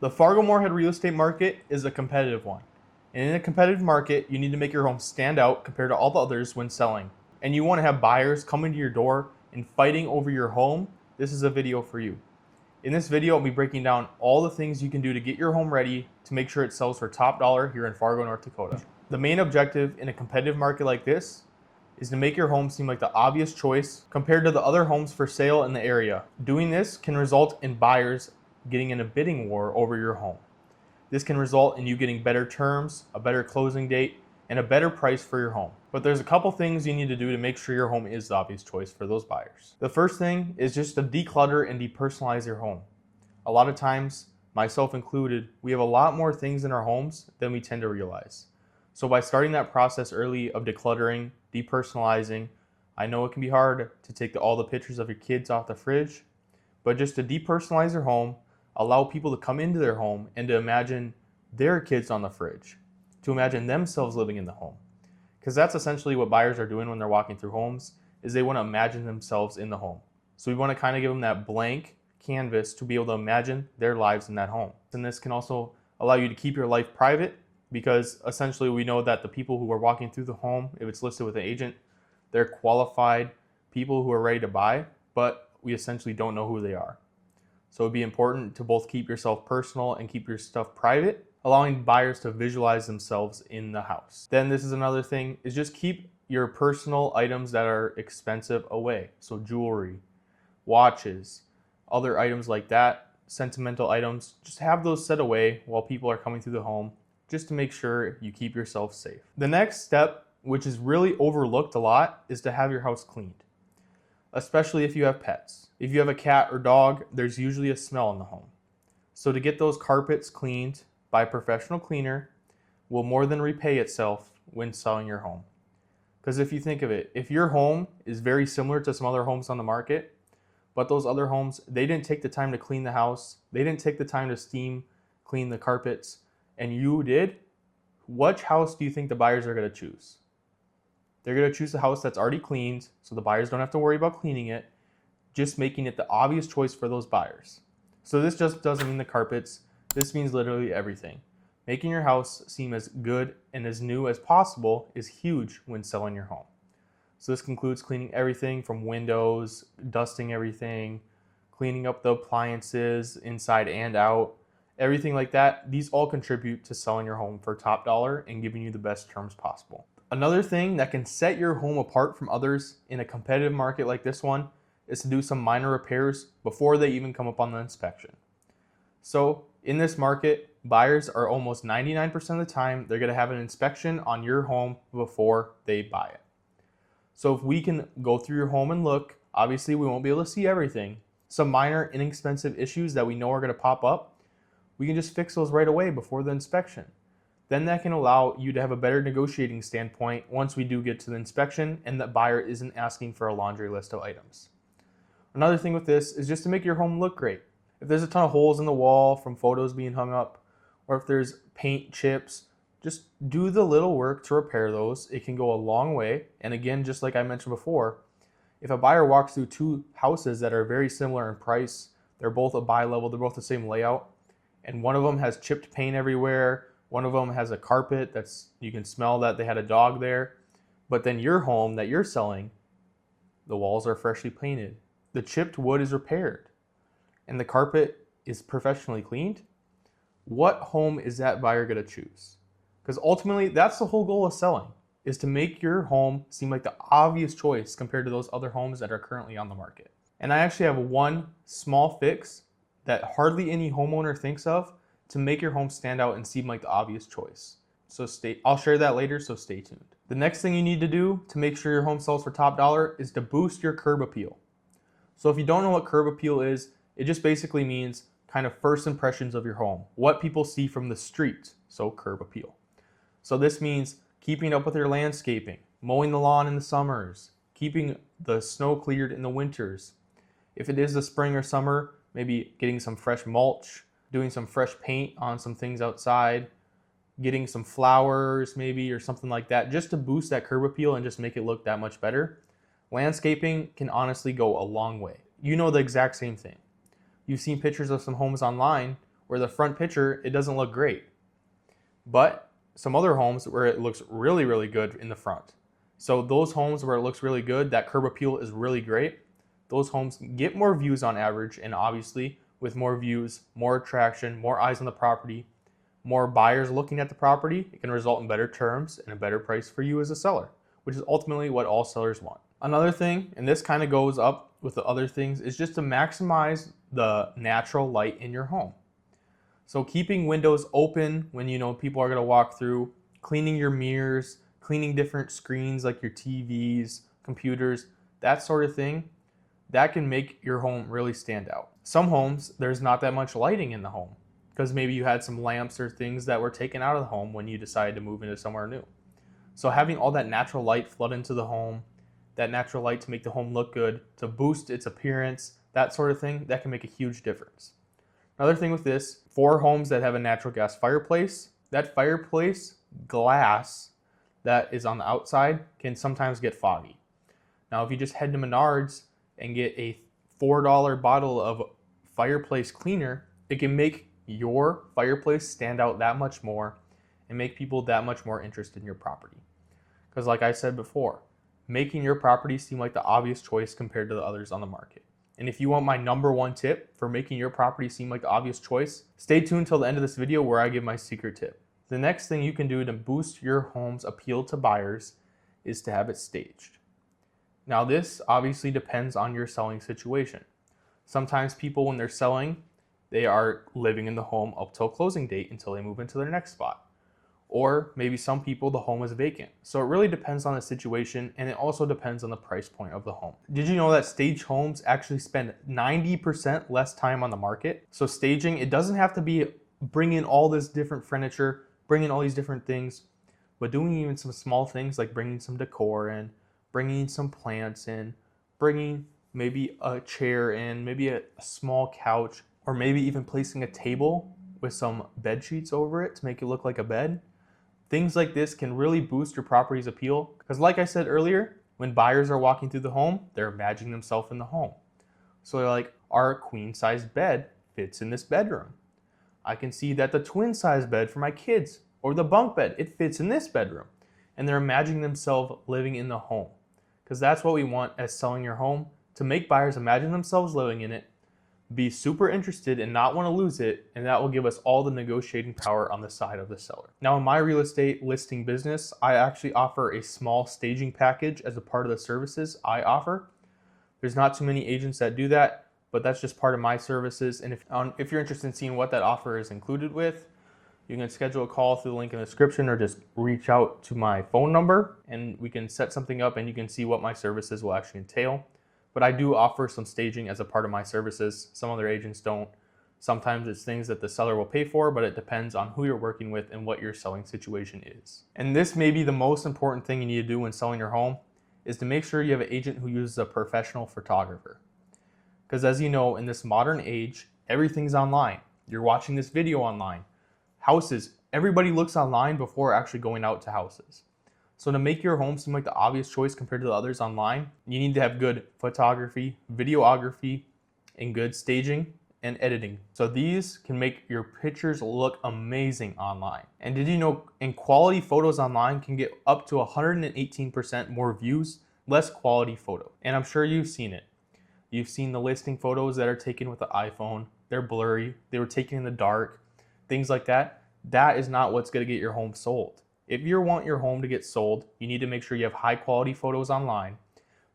The Fargo-Moorhead real estate market is a competitive one. And in a competitive market, you need to make your home stand out compared to all the others when selling. And you want to have buyers coming to your door and fighting over your home. This is a video for you. In this video, I'll be breaking down all the things you can do to get your home ready to make sure it sells for top dollar here in Fargo, North Dakota. The main objective in a competitive market like this is to make your home seem like the obvious choice compared to the other homes for sale in the area. Doing this can result in buyers getting in a bidding war over your home. This can result in you getting better terms, a better closing date, and a better price for your home. But there's a couple things you need to do to make sure your home is the obvious choice for those buyers. The first thing is just to declutter and depersonalize your home. A lot of times, myself included, we have a lot more things in our homes than we tend to realize. So by starting that process early of decluttering, depersonalizing, I know it can be hard to take all the pictures of your kids off the fridge, but just to depersonalize your home, allow people to come into their home and to imagine their kids on the fridge, to imagine themselves living in the home. Because that's essentially what buyers are doing when they're walking through homes, is they want to imagine themselves in the home. So we want to kind of give them that blank canvas to be able to imagine their lives in that home. And this can also allow you to keep your life private, because essentially we know that the people who are walking through the home, if it's listed with an agent, they're qualified people who are ready to buy, but we essentially don't know who they are. So it'd be important to both keep yourself personal and keep your stuff private, allowing buyers to visualize themselves in the house. Then this is another thing, is just keep your personal items that are expensive away. So jewelry, watches, other items like that, sentimental items, just have those set away while people are coming through the home, just to make sure you keep yourself safe. The next step, which is really overlooked a lot, is to have your house cleaned, especially if you have pets. If you have a cat or dog, there's usually a smell in the home. So to get those carpets cleaned by a professional cleaner will more than repay itself when selling your home. Because if you think of it, if your home is very similar to some other homes on the market, but those other homes, they didn't take the time to clean the house, they didn't take the time to steam clean the carpets, and you did, which house do you think the buyers are going to choose? They're going to choose the house that's already cleaned, so the buyers don't have to worry about cleaning it, just making it the obvious choice for those buyers. So this just doesn't mean the carpets, this means literally everything. Making your house seem as good and as new as possible is huge when selling your home. So this includes cleaning everything from windows, dusting everything, cleaning up the appliances inside and out, everything like that. These all contribute to selling your home for top dollar and giving you the best terms possible. Another thing that can set your home apart from others in a competitive market like this one is to do some minor repairs before they even come up on the inspection. So in this market, buyers are almost 99% of the time, they're going to have an inspection on your home before they buy it. So if we can go through your home and look, obviously we won't be able to see everything. Some minor inexpensive issues that we know are going to pop up, we can just fix those right away before the inspection. Then that can allow you to have a better negotiating standpoint once we do get to the inspection and the buyer isn't asking for a laundry list of items. Another thing with this is just to make your home look great. If there's a ton of holes in the wall from photos being hung up, or if there's paint chips, just do the little work to repair those. It can go a long way. And again, just like I mentioned before, if a buyer walks through two houses that are very similar in price, they're both a buy level, they're both the same layout, and one of them has chipped paint everywhere, one of them has a carpet that's, you can smell that they had a dog there, but then your home that you're selling, the walls are freshly painted, the chipped wood is repaired, and the carpet is professionally cleaned, what home is that buyer going to choose? Because ultimately, that's the whole goal of selling, is to make your home seem like the obvious choice compared to those other homes that are currently on the market. And I actually have one small fix that hardly any homeowner thinks of to make your home stand out and seem like the obvious choice. So I'll share that later, so stay tuned. The next thing you need to do to make sure your home sells for top dollar is to boost your curb appeal. So if you don't know what curb appeal is, it just basically means kind of first impressions of your home, what people see from the street, so curb appeal. So this means keeping up with your landscaping, mowing the lawn in the summers, keeping the snow cleared in the winters. If it is the spring or summer, maybe getting some fresh mulch, doing some fresh paint on some things outside, getting some flowers maybe or something like that, just to boost that curb appeal and just make it look that much better. Landscaping can honestly go a long way. You know the exact same thing. You've seen pictures of some homes online where the front picture, it doesn't look great. But some other homes where it looks really, really good in the front. So those homes where it looks really good, that curb appeal is really great, those homes get more views on average, and obviously with more views, more attraction, more eyes on the property, more buyers looking at the property, it can result in better terms and a better price for you as a seller, which is ultimately what all sellers want. Another thing, and this kind of goes up with the other things, is just to maximize the natural light in your home. So keeping windows open when you know people are going to walk through, cleaning your mirrors, cleaning different screens like your TVs, computers, that sort of thing, that can make your home really stand out. Some homes, there's not that much lighting in the home because maybe you had some lamps or things that were taken out of the home when you decided to move into somewhere new. So having all that natural light flood into the home, that natural light to make the home look good, to boost its appearance, that sort of thing, that can make a huge difference. Another thing with this, for homes that have a natural gas fireplace, that fireplace glass that is on the outside can sometimes get foggy. Now, if you just head to Menards and get a $4 bottle of fireplace cleaner, it can make your fireplace stand out that much more and make people that much more interested in your property. Because like I said before, making your property seem like the obvious choice compared to the others on the market. And if you want my #1 tip for making your property seem like the obvious choice, stay tuned till the end of this video where I give my secret tip. The next thing you can do to boost your home's appeal to buyers is to have it staged. Now this obviously depends on your selling situation. Sometimes people, when they're selling, they are living in the home up till closing date until they move into their next spot. Or maybe some people, the home is vacant. So it really depends on the situation, and it also depends on the price point of the home. Did you know that staged homes actually spend 90% less time on the market? So staging, it doesn't have to be bring in all this different furniture, bring in all these different things, but doing even some small things like bringing some decor in, bringing some plants in, bringing maybe a chair in, maybe a small couch, or maybe even placing a table with some bed sheets over it to make it look like a bed. Things like this can really boost your property's appeal because like I said earlier, when buyers are walking through the home, they're imagining themselves in the home. So they're like, our queen size bed fits in this bedroom. I can see that the twin size bed for my kids or the bunk bed, it fits in this bedroom. And they're imagining themselves living in the home because that's what we want as selling your home, to make buyers imagine themselves living in it, be super interested and not want to lose it, and that will give us all the negotiating power on the side of the seller. Now in my real estate listing business, I actually offer a small staging package as a part of the services I offer. There's not too many agents that do that, but that's just part of my services. And if you're interested in seeing what that offer is included with, you can schedule a call through the link in the description or just reach out to my phone number and we can set something up and you can see what my services will actually entail. But I do offer some staging as a part of my services. Some other agents don't. Sometimes it's things that the seller will pay for, but it depends on who you're working with and what your selling situation is. And this may be the most important thing you need to do when selling your home, is to make sure you have an agent who uses a professional photographer. Because as you know, in this modern age, everything's online. You're watching this video online. Houses, everybody looks online before actually going out to houses. So to make your home seem like the obvious choice compared to the others online, you need to have good photography, videography, and good staging and editing. So these can make your pictures look amazing online. And did you know in quality photos online can get up to 118% more views, less quality photo. And I'm sure you've seen it. You've seen the listing photos that are taken with the iPhone. They're blurry, they were taken in the dark, things like that. That is not what's gonna get your home sold. If you want your home to get sold, you need to make sure you have high quality photos online,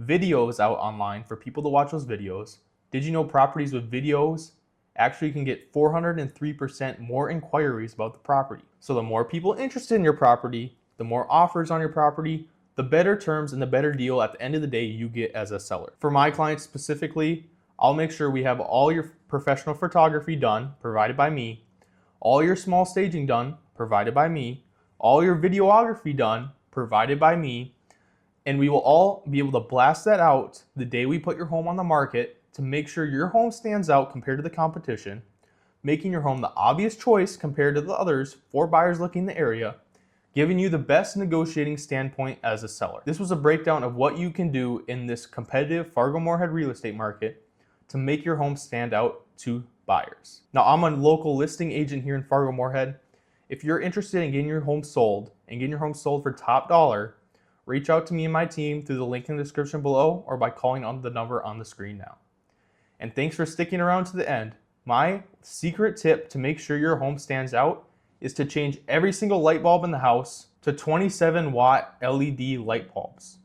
videos out online for people to watch those videos. Did you know properties with videos actually can get 403% more inquiries about the property? So the more people interested in your property, the more offers on your property, the better terms and the better deal at the end of the day you get as a seller. For my clients specifically, I'll make sure we have all your professional photography done, provided by me, all your small staging done, provided by me, all your videography done, provided by me, and we will all be able to blast that out the day we put your home on the market to make sure your home stands out compared to the competition, making your home the obvious choice compared to the others for buyers looking in the area, giving you the best negotiating standpoint as a seller. This was a breakdown of what you can do in this competitive Fargo-Moorhead real estate market to make your home stand out to buyers. Now, I'm a local listing agent here in Fargo-Moorhead. If you're interested in getting your home sold and getting your home sold for top dollar, reach out to me and my team through the link in the description below or by calling on the number on the screen now. And thanks for sticking around to the end. My secret tip to make sure your home stands out is to change every single light bulb in the house to 27-watt LED light bulbs.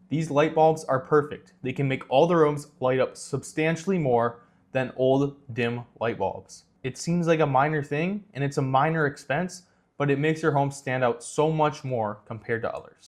These light bulbs are perfect. They can make all the rooms light up substantially more than old dim light bulbs. It seems like a minor thing and it's a minor expense, but it makes your home stand out so much more compared to others.